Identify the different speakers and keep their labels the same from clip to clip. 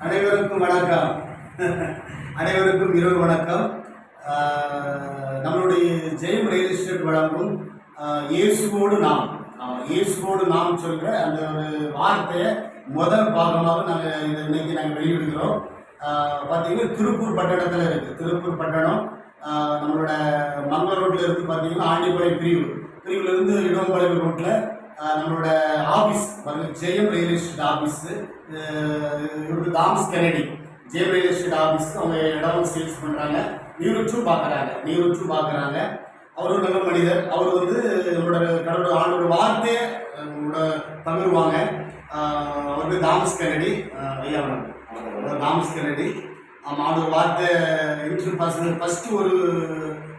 Speaker 1: அனைவருக்கும் வணக்கம். அனைவருக்கும் இரவு வணக்கம். நம்மளுடைய ஜெயம் ரியல் எஸ்டேட் வழங்கும் இயேசுவோடு நாம் சொல்கிற அந்த ஒரு வார்த்தையை முதல் பாகமாக இன்னைக்கு நாங்கள் வெளியிடுகிறோம். பார்த்தீங்கன்னா திருப்பூர் பட்டணத்தில் இருக்குது. திருப்பூர் பட்டணம் நம்மளோட மங்கள ரோட்டில் இருந்து பார்த்தீங்கன்னா ஆண்டிப்பாளையம் பிரிவுலேருந்து இடம்பளைவு ரோட்டில் நம்மளோட ஆஃபீஸ் ஜெயம் ரியல் எஸ்டேட் ஆஃபீஸு. இவருக்கு தாமஸ் கென்னடி ஜெயம் ரியல் எஸ்டேட் ஆஃபீஸ். அவங்க இடம் சேல்ஸ் பண்ணுறாங்க, நீரூற்றும் பார்க்குறாங்க. அவர் ஒரு நல்ல மனிதர். அவர் நம்மளோட கடவுளோட ஆண்டோட வார்த்தையை பகிர்வாங்க. அவருக்கு தாமஸ் கென்னடி ஐயா தாமஸ் கென்னடி ஆண்டோட வார்த்தை ஃபஸ்ட்டு ஒரு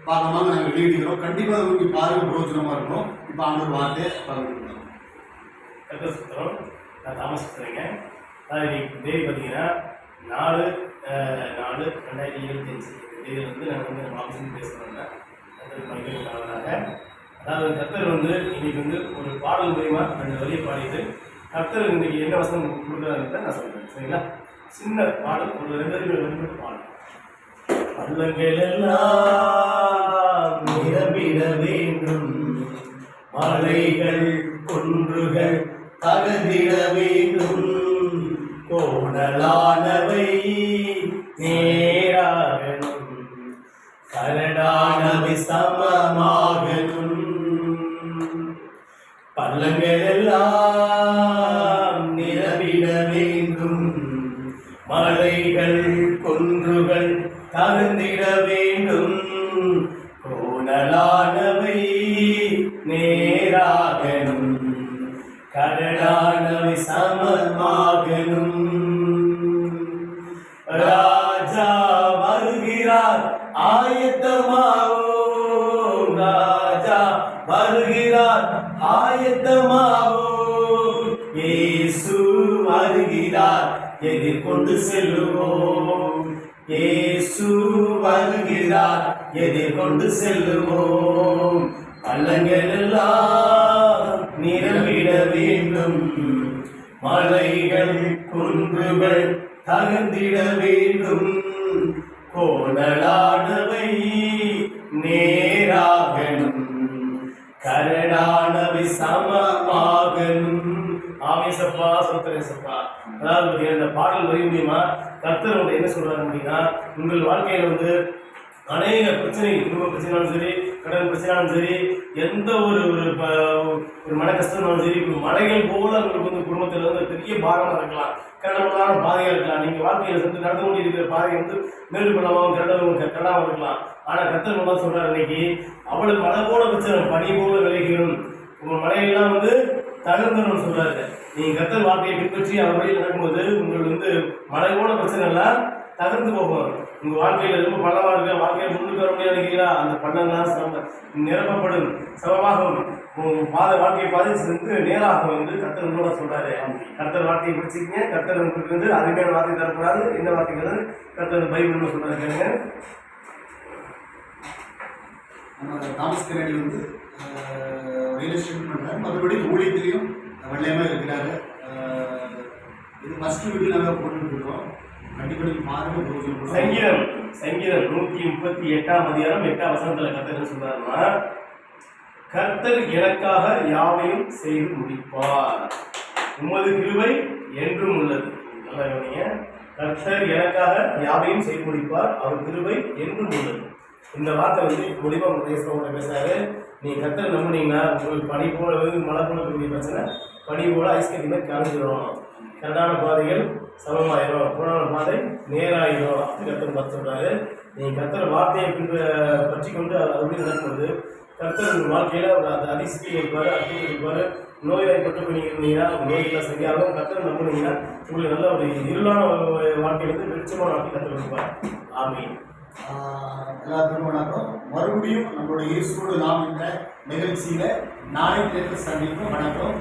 Speaker 1: பாகமாக நாங்கள் வெளியிடுகிறோம். கண்டிப்பாக அது உங்களுக்கு பாருங்கள், பிரோஜனமாக இருக்கும். இப்போ ஆண்டோட வார்த்தையை பகிர்ந்து
Speaker 2: சுத்தம் நான் தாமஸ் பேசுகிறேங்க. தேதி பார்த்தீங்கன்னா 4/4/2025 தேதியில் நாங்கள் நம்ம ஆஃபீஸுக்கு பேசுகிறோங்க. கத்தர் மகிழ்ச்சியாக. அதாவது கத்தர் இன்னைக்கு ஒரு பாடல் மூலியமா 2 வழியை பாடிட்டு கத்தர் இன்னைக்கு என்ன வசனம் கொடுக்குறாருன்றத நான் சொல்கிறேன். சரிங்களா? சின்ன பாடல், ஒரு 2 வரி பாடல். பள்ளங்கள் எல்லாம் நிரம்பிட வேண்டும், மலைகள் குன்றுகள் தகர்ந்திட வேண்டும், கோணலானவை நேராகணும், கரடானவை சமமாகணும். பள்ளங்கள் எல்லாம் நிரம்பிட வேண்டும், மலைகள் குன்றுகள் தகர்ந்திட வேண்டும், கோணலானவை நேராகணும், கரடானவை சமமாகணும். ராஜா வருகிறார் ஆயத்தமாவோம், ராஜா வருகிறார் ஆயத்தமாவோம், இயேசு வருகிறார் எதிர்கொண்டு செல்லுவோம், இயேசு வருகிறார் எதிர்கொண்டு செல்லுவோம். பள்ளங்கள் எல்லாம் நிரம்பிட வேண்டும், மலைகள் குன்றுகள் தகர்ந்திட வேண்டும், கோணலானவை நேராகணும், கரடானவை சமமாகணும். ஆமேசப்பா சொத்தரேசப்பா. அதாவது இந்த பாடல் வரி மூலியமா கர்த்தர் என்ன சொல்றாரு அப்படின்னா, உங்கள் வாழ்க்கையில அநேக பிரச்சனைகள், குடும்ப பிரச்சனைனாலும் சரி, கடன் பிரச்சனைனாலும் சரி, எந்த ஒரு மன கஷ்டம்னாலும் சரி, மலைகள் போல உங்களுக்கு குடும்பத்தில் பெரிய பாரமாக இருக்கலாம், கரடமான பாதையாக இருக்கலாம். நீங்கள் வாழ்க்கையில் நடந்து கொண்டு இருக்கிற பாதை மேலும் பண்ணாமல் கரடாமல் இருக்கலாம். ஆனால் கர்த்தர் நல்லா சொல்றாரு, இன்னைக்கு அவளுக்கு மழை போல பிரச்சனை பனி போல விளைகிறோம், உங்கள் மலையெல்லாம் தகர்ந்துடும் சொல்றாரு. நீங்கள் கர்த்தர் வார்த்தையை பின்பற்றி அவர் வழியில் நடக்கும்போது உங்களுக்கு மழை போல பிரச்சனை எல்லாம் தகர்ந்து போகும். உங்கள் வாழ்க்கையில் ரொம்ப பள்ளமாக இருக்க, வாழ்க்கையில் முன்னுக்கு வர முடியாது நினைக்கிறீங்களா? அந்த பள்ளம்லாம் நிரப்பப்படும், சமமாகும், வாழ்க்கையை பாதிச்சு நேராகும் என்று கர்த்தர் உங்களோட சொல்றாரு. கர்த்தர் வார்த்தையை பிடிச்சிக்கிங்க. கர்த்தர் உங்களுக்கு அருமையான வார்த்தை தரக்கூடாது. என்ன வார்த்தைகள் கர்த்தர் பைபிள்னு சொல்றாரு கேளுங்க.
Speaker 1: நம்ம தாமஸ் கென்னடி ரியல் எஸ்டேட் பண்ணுறாரு, மற்றபடி ஊழியத்திலையும் வெள்ளையமாக இருக்கிறாரு. இது ஃபஸ்ட்டு வீடியோ நாங்கள் போட்டுருக்கோம்.
Speaker 2: சங்கீதம் 138 8 கர்த்தர் சொல்றாருன்னா, கர்த்தர் எனக்காக யாவையும் செய்து முடிப்பார், உமது கிருபை என்றும் உள்ளது. நல்லா கவனிங்க. கர்த்தர் எனக்காக யாவையும் செய்து முடிப்பார், அவர் கிருபை என்றும் உள்ளது. இந்த வார்த்தை முடிவா பேசுறாரு. நீ கர்த்தர் நம்பினீங்கன்னா உங்களுக்கு பனி போல மழை போல கூடிய பிரச்சனை பனி போல ஐஸ்கட்டி மாதிரி கரைஞ்சிடும், கரடான பாதைகள் சமமாயிரும், புறான பாதை நேராயிரும் அப்படின்னு கர்த்தர் பார்த்து சொல்றாரு. நீங்கள் கர்த்தர் வார்த்தையை பற்றி கொண்டு அப்படி நடக்கும்போது கர்த்தர் வாழ்க்கையில் அந்த அதிசயம் இருப்பார், அற்புதம் இருப்பார். நோய்வாய்ப்பட்டு நீங்கள் இருந்தீங்கன்னா நோய்கள் சரியாகும். கர்த்தர் நம்பினீங்கன்னா உங்களுக்கு நல்ல ஒரு இருளான வாழ்க்கையிலிருந்து வெளிச்சமான வாழ்க்கை கர்த்தர் இருப்பார். ஆமீன்.
Speaker 1: எல்லாத்துக்கும் வணக்கம். மறுபடியும் நம்மளுடைய இயேசுவோடு நாம் என்ற நிகழ்ச்சியில் நாளை சந்திப்போம். வணக்கம்.